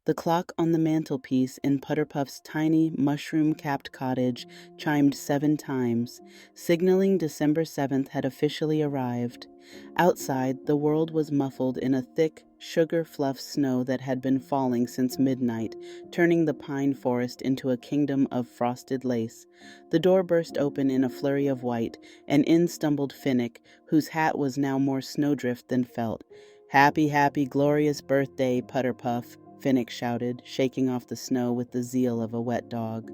The clock on the mantelpiece in Putterpuff's tiny, mushroom-capped cottage chimed 7 times, signaling December 7th had officially arrived. Outside, the world was muffled in a thick, sugar-fluff snow that had been falling since midnight, turning the pine forest into a kingdom of frosted lace. The door burst open in a flurry of white, and in stumbled Finnick, whose hat was now more snowdrift than felt. "Happy, happy, glorious birthday, Putterpuff," Finnick shouted, shaking off the snow with the zeal of a wet dog.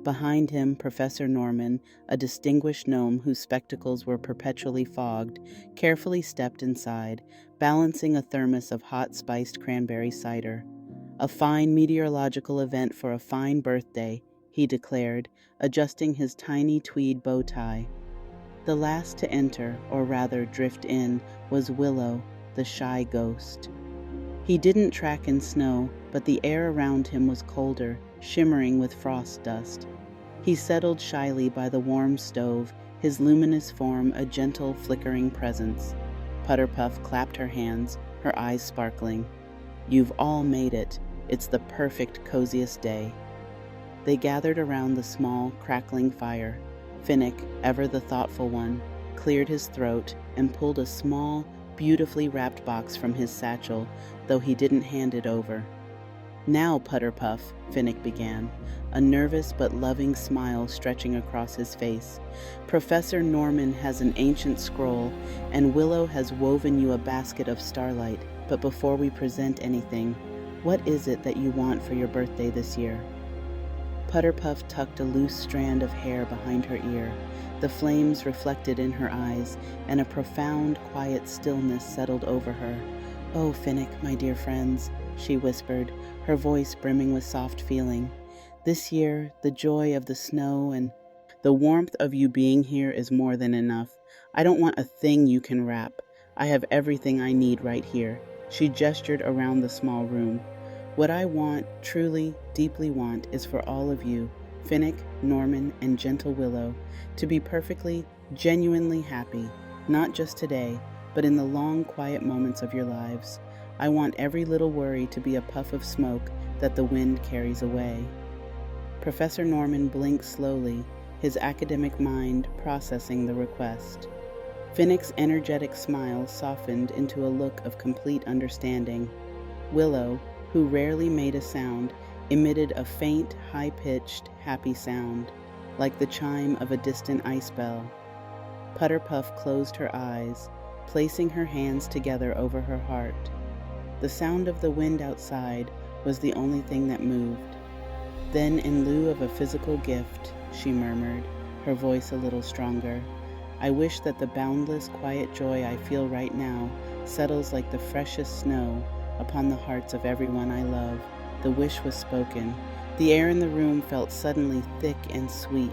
Behind him, Professor Norman, a distinguished gnome whose spectacles were perpetually fogged, carefully stepped inside, balancing a thermos of hot spiced cranberry cider. "A fine meteorological event for a fine birthday," he declared, adjusting his tiny tweed bow tie. The last to enter, or rather drift in, was Willow, the shy ghost. He didn't track in snow, but the air around him was colder, shimmering with frost dust. He settled shyly by the warm stove, his luminous form a gentle, flickering presence. Putterpuff clapped her hands, her eyes sparkling. "You've all made it. It's the perfect, coziest day." They gathered around the small, crackling fire. Finnick, ever the thoughtful one, cleared his throat and pulled a small, beautifully wrapped box from his satchel, though he didn't hand it over. "Now, Putterpuff," Finnick began, a nervous but loving smile stretching across his face. "Professor Norman has an ancient scroll, and Willow has woven you a basket of starlight. But before we present anything, what is it that you want for your birthday this year?" Putterpuff tucked a loose strand of hair behind her ear. The flames reflected in her eyes, and a profound, quiet stillness settled over her. "Oh, Finnick, my dear friends," she whispered, her voice brimming with soft feeling. "This year, the joy of the snow and the warmth of you being here is more than enough. I don't want a thing you can wrap. I have everything I need right here." She gestured around the small room. "What I want, truly, deeply want, is for all of you, Finnick, Norman, and gentle Willow, to be perfectly, genuinely happy, not just today, but in the long, quiet moments of your lives. I want every little worry to be a puff of smoke that the wind carries away." Professor Norman blinked slowly, his academic mind processing the request. Finnick's energetic smile softened into a look of complete understanding. Willow, who rarely made a sound, emitted a faint, high-pitched, happy sound, like the chime of a distant ice bell. Putterpuff closed her eyes, placing her hands together over her heart. The sound of the wind outside was the only thing that moved. Then, in lieu of a physical gift, she murmured, her voice a little stronger, "I wish that the boundless, quiet joy I feel right now settles like the freshest snow upon the hearts of everyone I love." The wish was spoken. The air in the room felt suddenly thick and sweet,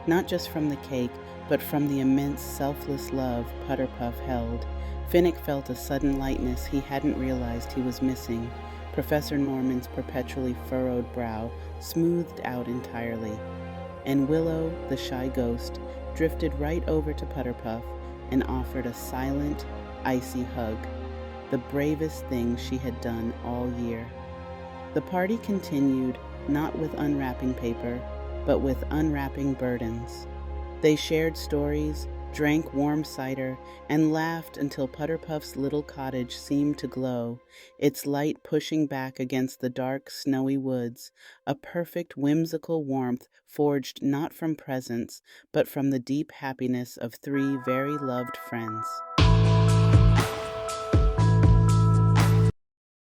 not just from the cake, but from the immense, selfless love Putterpuff held. Finnick felt a sudden lightness he hadn't realized he was missing. Professor Norman's perpetually furrowed brow smoothed out entirely. And Willow, the shy ghost, drifted right over to Putterpuff and offered a silent, icy hug, the bravest thing she had done all year. The party continued, not with unwrapping paper, but with unwrapping burdens. They shared stories, drank warm cider, and laughed until Putterpuff's little cottage seemed to glow, its light pushing back against the dark, snowy woods, a perfect, whimsical warmth forged not from presents, but from the deep happiness of 3 very loved friends.